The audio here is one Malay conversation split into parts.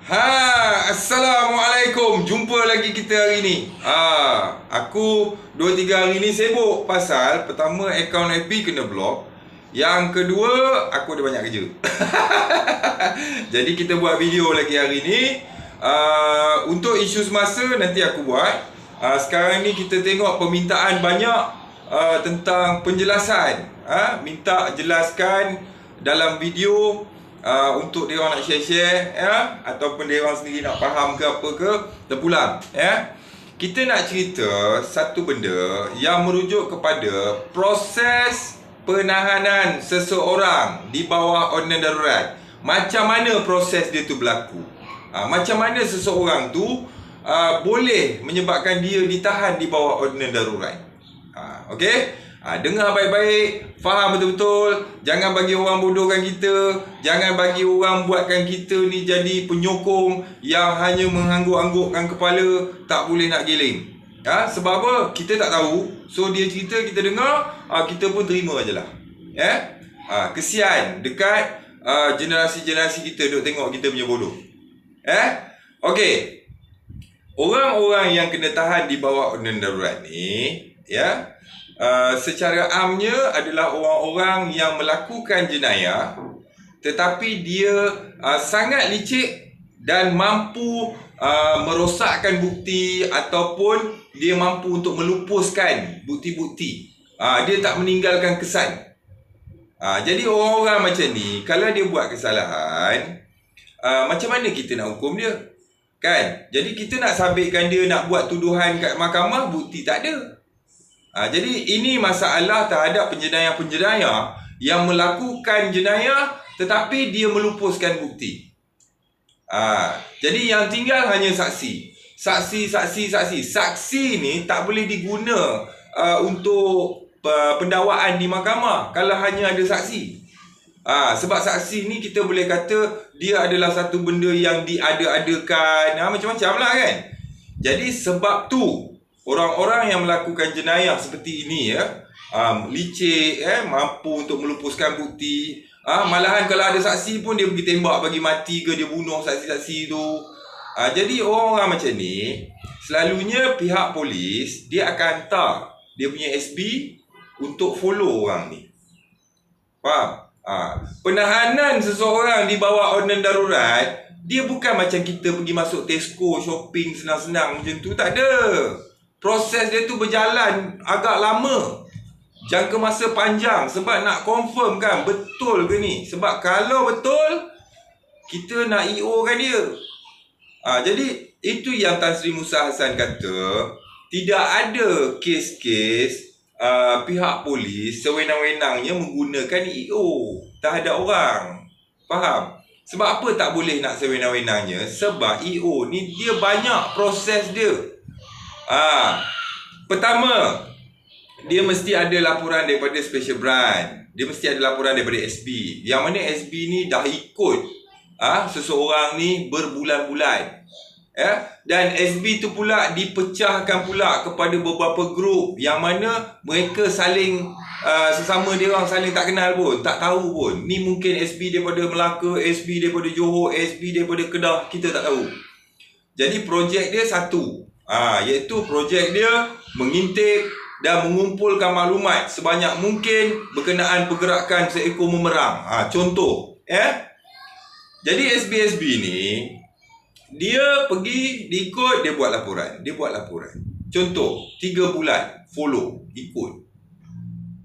Assalamualaikum. Jumpa lagi kita hari ni. Aku 2-3 hari ni sibuk pasal pertama akaun FB kena block. Yang kedua, aku ada banyak kerja. Jadi kita buat video lagi hari ni. Untuk isu semasa nanti aku buat. Sekarang ni kita tengok permintaan banyak tentang penjelasan. Minta jelaskan dalam video. Untuk dia orang nak share-share ataupun dia orang sendiri nak faham ke apa ke, terpulang kita nak cerita satu benda yang merujuk kepada proses penahanan seseorang di bawah ordinan darurat. Macam mana proses dia tu berlaku, macam mana seseorang tu boleh menyebabkan dia ditahan di bawah ordinan darurat. Okey, dengar baik-baik, faham betul-betul. Jangan bagi orang bodohkan kita. Jangan bagi orang buatkan kita ni jadi penyokong yang hanya mengangguk-anggukkan kepala, tak boleh nak giling. Sebab apa? Kita tak tahu. So dia cerita, kita dengar, kita pun terima je lah. Kesian dekat generasi-generasi kita duk tengok kita punya bodoh. Okey, orang-orang yang kena tahan di bawah ordinan darurat ni, secara amnya adalah orang-orang yang melakukan jenayah tetapi dia sangat licik dan mampu merosakkan bukti ataupun dia mampu untuk melupuskan bukti-bukti. Dia tak meninggalkan kesan. Jadi orang-orang macam ni, kalau dia buat kesalahan, macam mana kita nak hukum dia? Kan? Jadi kita nak sabitkan dia, nak buat tuduhan kat mahkamah, bukti tak ada. Jadi ini masalah terhadap penjenayah-penjenayah yang melakukan jenayah tetapi dia melupuskan bukti. Jadi yang tinggal hanya saksi. Saksi ni tak boleh diguna untuk pendakwaan di mahkamah kalau hanya ada saksi. Sebab saksi ni kita boleh kata dia adalah satu benda yang diada-adakan, macam-macam lah kan. Jadi sebab tu orang-orang yang melakukan jenayah seperti ini licik, mampu untuk melupuskan bukti. Malahan kalau ada saksi pun dia pergi tembak bagi mati ke, dia bunuh saksi-saksi tu. Jadi orang-orang macam ni, selalunya pihak polis dia akan hantar dia punya SB untuk follow orang ni. Faham? Penahanan seseorang di bawah ordinan darurat, dia bukan macam kita pergi masuk Tesco shopping senang-senang macam tu, tak ada. Proses dia tu berjalan agak lama, jangka masa panjang sebab nak confirm kan betul ke ni. Sebab kalau betul, kita nak EO kan dia. Jadi itu yang Tan Sri Musa Hassan kata, tidak ada kes-kes pihak polis sewenang-wenangnya menggunakan EO terhadap orang. Faham? Sebab apa tak boleh nak sewenang-wenangnya? Sebab EO ni dia banyak proses dia. Pertama, dia mesti ada laporan daripada Special Branch. Dia mesti ada laporan daripada SB. Yang mana SB ni dah ikut seseorang ni berbulan-bulan. Dan SB tu pula dipecahkan pula kepada beberapa grup yang mana mereka saling sesama dia orang saling tak kenal pun, tak tahu pun. Ni mungkin SB daripada Melaka, SB daripada Johor, SB daripada Kedah, kita tak tahu. Jadi projek dia satu, iaitu projek dia mengintip dan mengumpulkan maklumat sebanyak mungkin berkenaan pergerakan seekor memerang. Contoh, jadi SB-SB ni dia pergi, dia ikut, dia buat laporan. Contoh, 3 bulan follow, ikut.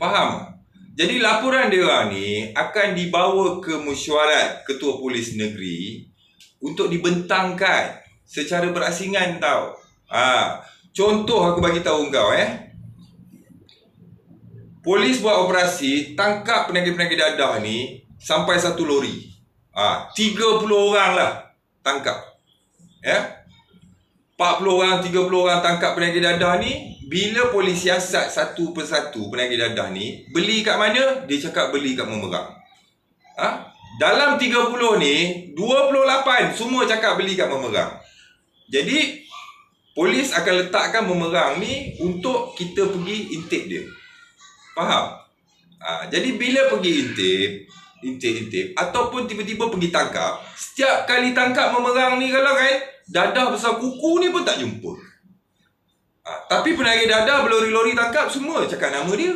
Faham? Jadi laporan dia orang ni akan dibawa ke mesyuarat Ketua Polis Negeri untuk dibentangkan secara berasingan tau. Contoh aku bagi tahu kau, polis buat operasi tangkap penagih-penagih dadah ni sampai 1 lori. 30 orang lah tangkap. 40 orang, 30 orang tangkap penagih dadah ni. Bila polis siasat satu persatu penagih dadah ni, beli kat mana? Dia cakap beli kat Memerang. Dalam 30 ni, 28 semua cakap beli kat Memerang. Jadi polis akan letakkan Memerang ni untuk kita pergi intip dia. Faham? Jadi bila pergi intip, intip-intip ataupun tiba-tiba pergi tangkap. Setiap kali tangkap memerang ni kalau kan, dadah besar kuku ni pun tak jumpa. Tapi penarik dadah berlori-lori tangkap semua cakap nama dia.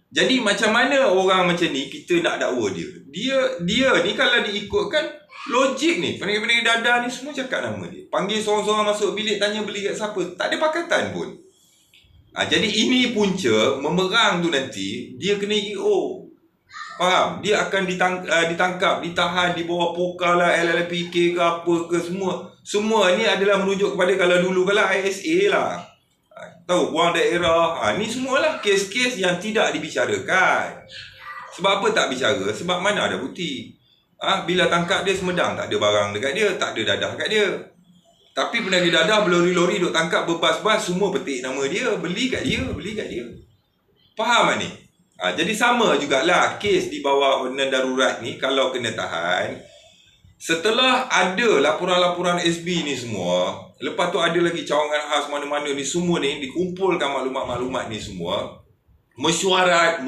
Jadi macam mana orang macam ni kita nak dakwa dia? Dia ni kalau diikutkan logik ni, penarik-penarik dadah ni semua cakap nama dia. Panggil seorang-seorang masuk bilik, tanya beli kat siapa, tak ada pakatan pun. Jadi ini punca memerang tu nanti dia kena EO. Faham? Dia akan ditangkap, ditahan di bawah poka lah, LLPK ke apa ke semua. Semua ni adalah merujuk kepada kalau dulu kalau ISA lah. Tahu, buang daerah. Ni semualah kes-kes yang tidak dibicarakan. Sebab apa tak bicara? Sebab mana ada bukti. Bila tangkap dia semedang, tak ada barang dekat dia, tak ada dadah kat dia. Tapi penarik dadah berlori-lori duk tangkap berbas-bas, semua petik nama dia, beli kat dia. Faham tak ni? Jadi sama jugalah kes di bawah ordinan darurat ni kalau kena tahan. Setelah ada laporan-laporan SB ni semua, lepas tu ada lagi cawangan khas mana-mana ni semua ni, dikumpulkan maklumat-maklumat ni semua, mesyuarat.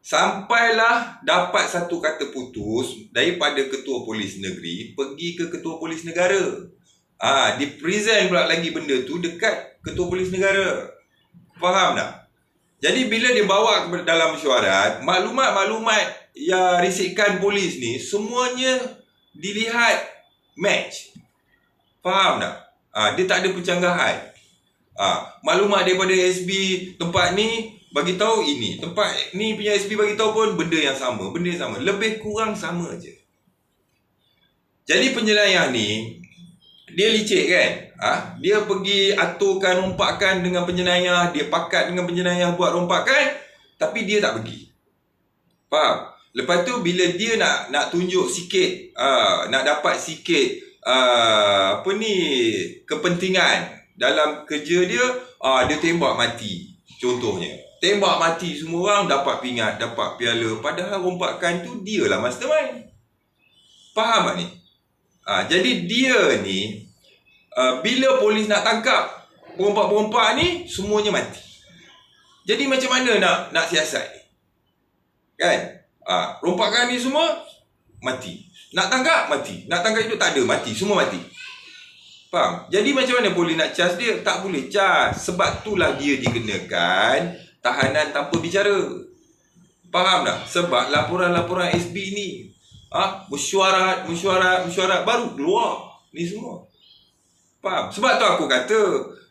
Sampailah dapat satu kata putus daripada Ketua Polis Negeri pergi ke Ketua Polis Negara. Di present pula lagi benda tu dekat Ketua Polis Negara. Faham tak? Jadi bila dia bawa ke dalam mesyuarat, maklumat-maklumat yang risikan polis ni semuanya dilihat match. Faham tak? Dia tak ada pencanggahan. Maklumat daripada SB tempat ni bagi tahu ini, tempat ni punya SB bagi tahu pun benda yang sama, lebih kurang sama je. Jadi penyelaian ni dia licik kan? Dia pergi aturkan rompakan dengan penjenayah, dia pakat dengan penjenayah buat rompakan, tapi dia tak pergi. Faham? Lepas tu bila dia nak tunjuk sikit, nak dapat sikit kepentingan dalam kerja dia, dia tembak mati. Contohnya, tembak mati semua orang, dapat pingat, dapat piala, padahal rompakan tu dia lah mastermind. Faham tak ni? Jadi dia ni bila polis nak tangkap perompak-perompak ni, semuanya mati. Jadi macam mana nak siasat ni? Kan? Rompakan ni semua mati. Nak tangkap mati. Nak tangkap itu tak ada, mati. Semua mati. Faham? Jadi macam mana polis nak cas dia? Tak boleh cas. Sebab itulah dia dikenakan tahanan tanpa bicara. Faham tak? Sebab laporan-laporan SB ni mesyuarat baru keluar ni semua. Faham? Sebab tu aku kata,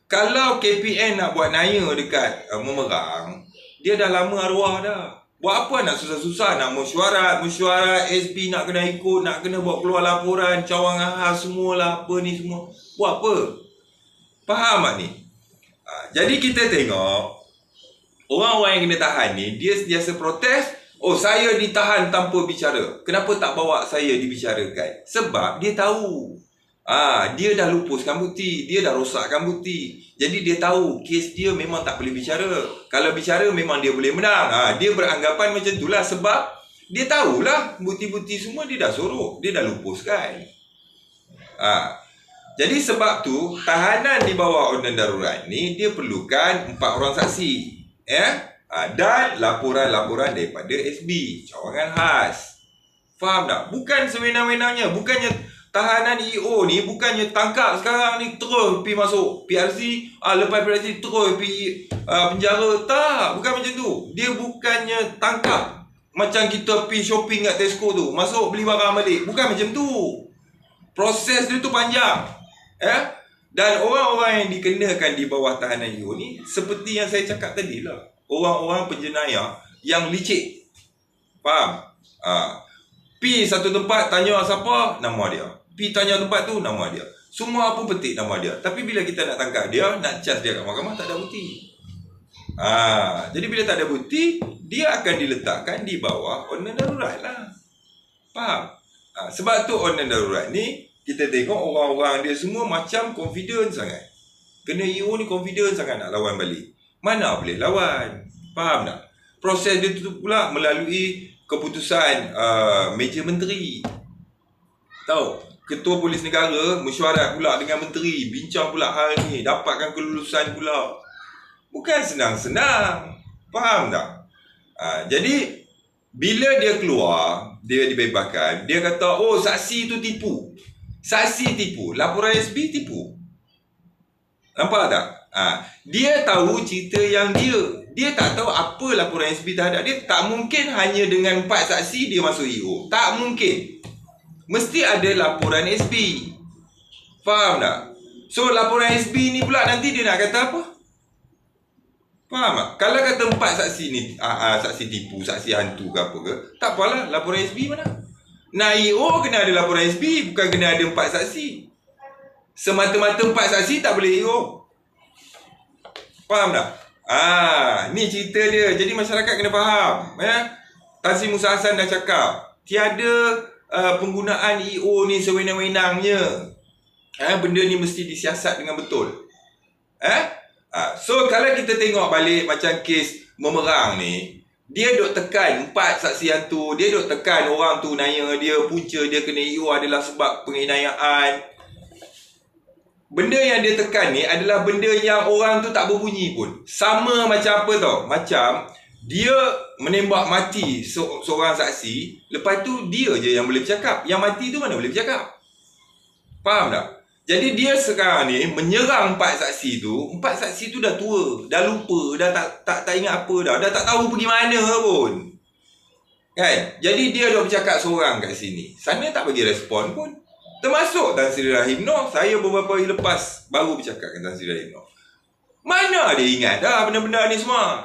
kalau KPN nak buat naya dekat memerang, dia dah lama arwah dah. Buat apa nak susah-susah nak mesyuarat SB nak kena ikut, nak kena buat keluar laporan, cawangan khas semualah apa ni semua. Buat apa? Faham tak ni? Jadi kita tengok orang-orang yang kena tahan ni, dia sentiasa protes. Saya ditahan tanpa bicara. Kenapa tak bawa saya dibicarakan? Sebab dia tahu dia dah lupuskan bukti, dia dah rosakkan bukti. Jadi dia tahu kes dia memang tak boleh bicara. Kalau bicara memang dia boleh menang. Dia beranggapan macam itulah, sebab dia tahulah bukti-bukti semua dia dah sorok, dia dah lupuskan. Jadi sebab tu tahanan di bawah ordinan darurat ni dia perlukan 4 orang saksi, dan laporan-laporan daripada SB, cawangan khas. Faham tak? Bukan sewenang-wenangnya, bukannya tahanan EO ni bukannya tangkap sekarang ni terus pergi masuk PRC, lepas PRC terus pergi penjara. Tak, bukan macam tu. Dia bukannya tangkap macam kita pergi shopping kat Tesco tu, masuk beli barang balik. Bukan macam tu. Proses dia tu panjang. Dan orang-orang yang dikenakan di bawah tahanan EO ni, seperti yang saya cakap tadi lah, orang-orang penjenayah yang licik. Faham? Pergi satu tempat, tanya siapa, nama dia. Pergi tanya tempat tu, nama dia. Semua pun petik nama dia. Tapi bila kita nak tangkap dia, nak cas dia kat mahkamah, tak ada bukti. Jadi bila tak ada bukti, dia akan diletakkan di bawah ordinan darurat lah. Faham? Sebab tu ordinan darurat ni, kita tengok orang-orang dia semua macam confident sangat. Kena EO ni confident sangat nak lawan balik. Mana boleh lawan? Faham tak? Proses dia tu pula melalui keputusan meja menteri. Tahu? Ketua Polis Negara mesyuarat pula dengan menteri, bincang pula hal ni, dapatkan kelulusan pula. Bukan senang-senang. Faham tak? Jadi bila dia keluar, dia dibebaskan, dia kata, oh saksi tu tipu. Saksi tipu, laporan SB tipu. Nampak tak? Dia tahu cerita yang dia tak tahu apa laporan SB terhadap dia. Tak mungkin hanya dengan 4 saksi dia masuk EO. Tak mungkin. Mesti ada laporan SB. Faham tak? So laporan SB ni pula nanti dia nak kata apa? Faham tak? Kalau kata 4 saksi ni saksi tipu, saksi hantu ke apa ke, tak apalah, laporan SB mana? Nak EO kena ada laporan SB, bukan kena ada 4 saksi. Semata-mata 4 saksi tak boleh EO. Faham tak? Ni cerita dia. Jadi masyarakat kena faham, Tan Sri Musa Hassan dah cakap, tiada penggunaan EO ni sewenang-wenangnya. Benda ni mesti disiasat dengan betul. So kalau kita tengok balik macam kes Memerang ni, dia duk tekan 4 saksi hantu, dia duk tekan orang tu naya dia, punca dia kena EO adalah sebab penganiayaan. Benda yang dia tekan ni adalah benda yang orang tu tak berbunyi pun. Sama macam apa tau? Macam dia menembak mati seorang saksi, lepas tu dia je yang boleh bercakap. Yang mati tu mana boleh bercakap? Faham tak? Jadi dia sekarang ni menyerang 4 saksi tu. 4 saksi tu dah tua, dah lupa, dah tak ingat apa dah tak tahu pergi mana pun. Kan? Jadi dia dah bercakap seorang kat sini. Sana tak bagi respon pun. Termasuk Tan Sri Rahim Noor. Saya beberapa hari lepas baru bercakap dengan Tan Sri Rahim Noor. Mana dia ingat dah benda-benda ni semua.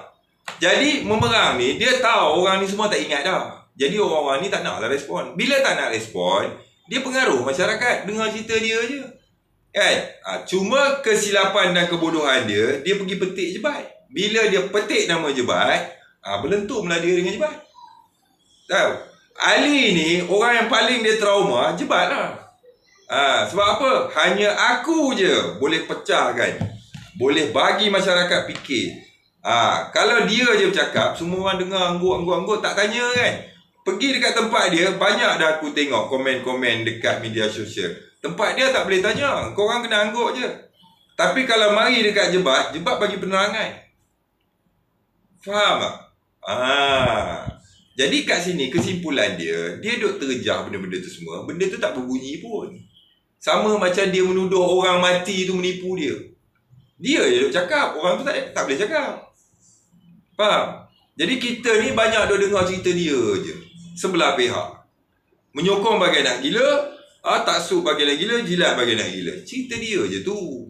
Jadi Memerang ni, dia tahu orang ni semua tak ingat dah. Jadi orang-orang ni tak naklah respon. Bila tak nak respon, dia pengaruh masyarakat dengar cerita dia je. Kan? Cuma kesilapan dan kebodohan dia pergi petik Jebat. Bila dia petik nama Jebat, berlentumlah dia dengan Jebat. Tahu? Ali ni, orang yang paling dia trauma, Jebat lah. Sebab apa? Hanya aku je boleh pecahkan, boleh bagi masyarakat fikir. Kalau dia je bercakap, semua orang dengar anggut, tak tanya kan. Pergi dekat tempat dia, banyak dah aku tengok komen-komen dekat media sosial. Tempat dia tak boleh tanya, korang kena anggut je. Tapi kalau mari dekat Jebat bagi penerangan. Faham tak? Jadi kat sini kesimpulan dia duk terjah benda-benda tu semua. Benda tu tak berbunyi pun. Sama macam dia menuduh orang mati tu menipu dia. Dia je duk cakap, orang tu tak boleh cakap. Faham? Jadi kita ni banyak duk dengar cerita dia je. Sebelah pihak. Menyokong bagai nak gila, taksub bagai nak gila, jilat bagai nak gila. Cerita dia je tu.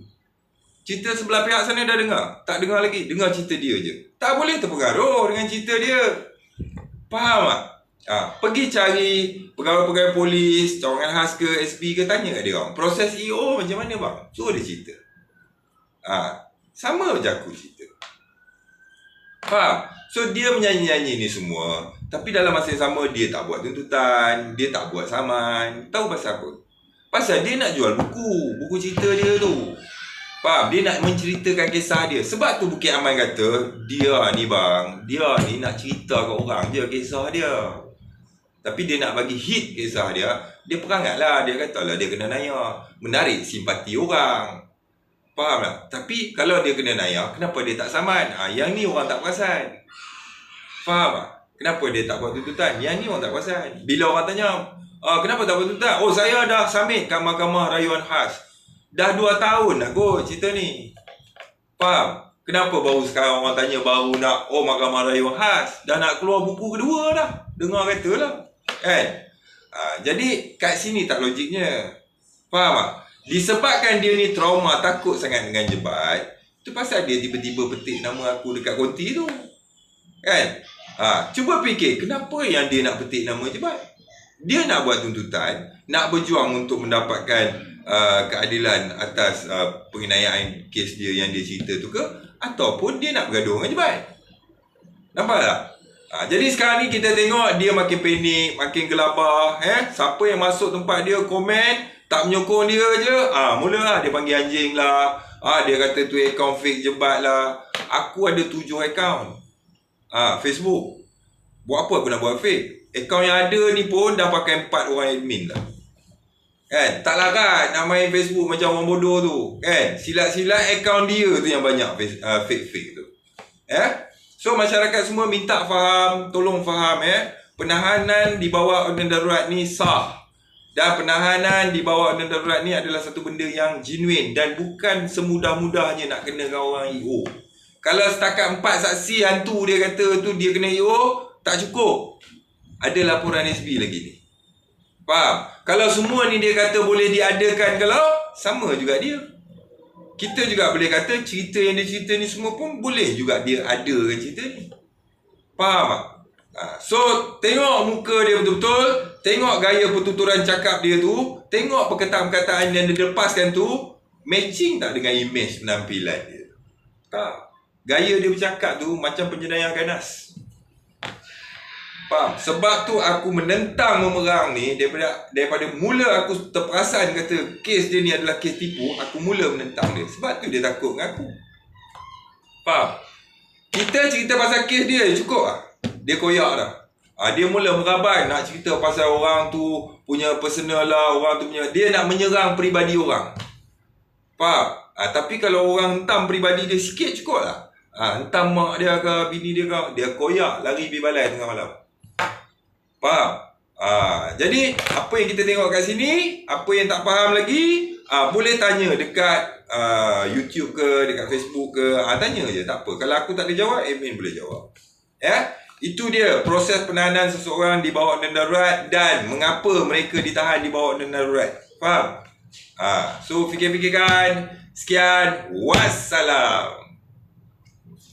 Cerita sebelah pihak sana dah dengar? Tak dengar lagi, dengar cerita dia je. Tak boleh terpengaruh dengan cerita dia. Faham tak? Pergi cari pegawai-pegawai polis, cawangan khas ke, SB ke, tanya kat dia orang. Proses EO macam mana bang? Suruh dia cerita. Sama macam aku cerita. Faham? So dia menyanyi-nyanyi ni semua, tapi dalam masa yang sama dia tak buat tuntutan, dia tak buat saman. Tahu pasal apa? Pasal dia nak jual buku cerita dia tu. Faham? Dia nak menceritakan kisah dia. Sebab tu Bukit Aman kata, dia ni bang, dia ni nak cerita kat orang je kisah dia. Tapi dia nak bagi hit kisah dia, dia perangat lah. Dia kata lah dia kena naya, menarik simpati orang. Faham tak? Tapi kalau dia kena naya, kenapa dia tak saman? Yang ni orang tak perasan. Faham tak? Kenapa dia tak buat tuntutan? Yang ni orang tak perasan. Bila orang tanya, kenapa tak buat tuntutan? Oh, saya dah submit kat Mahkamah Rayuan Khas. Dah 2 tahun dah kot cerita ni. Faham? Kenapa baru sekarang orang tanya baru nak Mahkamah Rayuan Khas? Dah nak keluar buku kedua dah. Dengar kata lah. Kan? Jadi kat sini tak logiknya. Faham tak? Disebabkan dia ni trauma, takut sangat dengan Jebat, tu pasal dia tiba-tiba petik nama aku dekat konti tu. Kan? Cuba fikir, kenapa yang dia nak petik nama Jebat? Dia nak buat tuntutan, nak berjuang untuk mendapatkan keadilan atas penganiayaan kes dia yang dia cerita tu ke, ataupun dia nak bergaduh dengan Jebat. Nampak tak? Jadi sekarang ni kita tengok dia makin panik, makin gelabah. Siapa yang masuk tempat dia komen, tak menyokong dia je, mulalah dia panggil anjing lah. Dia kata tu akaun fake Jebat lah. Aku ada 7 akaun Facebook. Buat apa aku nak buat fake? Akaun yang ada ni pun dah pakai 4 orang admin lah. Kan? Tak larat nak main Facebook macam orang bodoh tu. Kan? Silat-silat akaun dia tu yang banyak fake-fake tu. So masyarakat semua minta faham, tolong faham penahanan di bawah order darurat ni sah. Dan penahanan di bawah order darurat ni adalah satu benda yang genuine dan bukan semudah-mudahnya nak kenakan orang EO. Kalau setakat 4 saksi hantu dia kata tu dia kena EO, tak cukup. Ada laporan SB lagi ni. Faham? Kalau semua ni dia kata boleh diadakan, kalau sama juga dia. Kita juga boleh kata cerita yang dia cerita ni semua pun boleh juga dia adakan cerita ni. Faham tak? So, tengok muka dia betul-betul, tengok gaya pertuturan cakap dia tu, tengok perkataan-perkataan yang dia lepaskan tu, matching tak dengan image penampilan dia? Tak. Gaya dia bercakap tu macam penjenayah ganas. Faham? Sebab tu aku menentang memerang ni daripada mula aku terperasan kata kes dia ni adalah kes tipu, aku mula menentang dia. Sebab tu dia takut dengan aku. Faham? Kita cerita pasal kes dia cukup lah. Dia koyak dah. Dia mula merabai nak cerita pasal orang tu punya personal lah, orang tu punya, dia nak menyerang peribadi orang. Faham? Tapi kalau orang hentam peribadi dia sikit cukup lah. Hentam mak dia ke bini dia ke, dia koyak lari pergi balai tengah malam. Faham? Jadi apa yang kita tengok kat sini, apa yang tak faham lagi, boleh tanya dekat YouTube ke, dekat Facebook ke, tanya je, tak apa. Kalau aku tak boleh jawab, admin boleh jawab. Itu dia proses penahanan seseorang di bawah order darurat dan mengapa mereka ditahan di bawah order darurat. Faham? So fikir-fikirkan. Sekian, wassalam.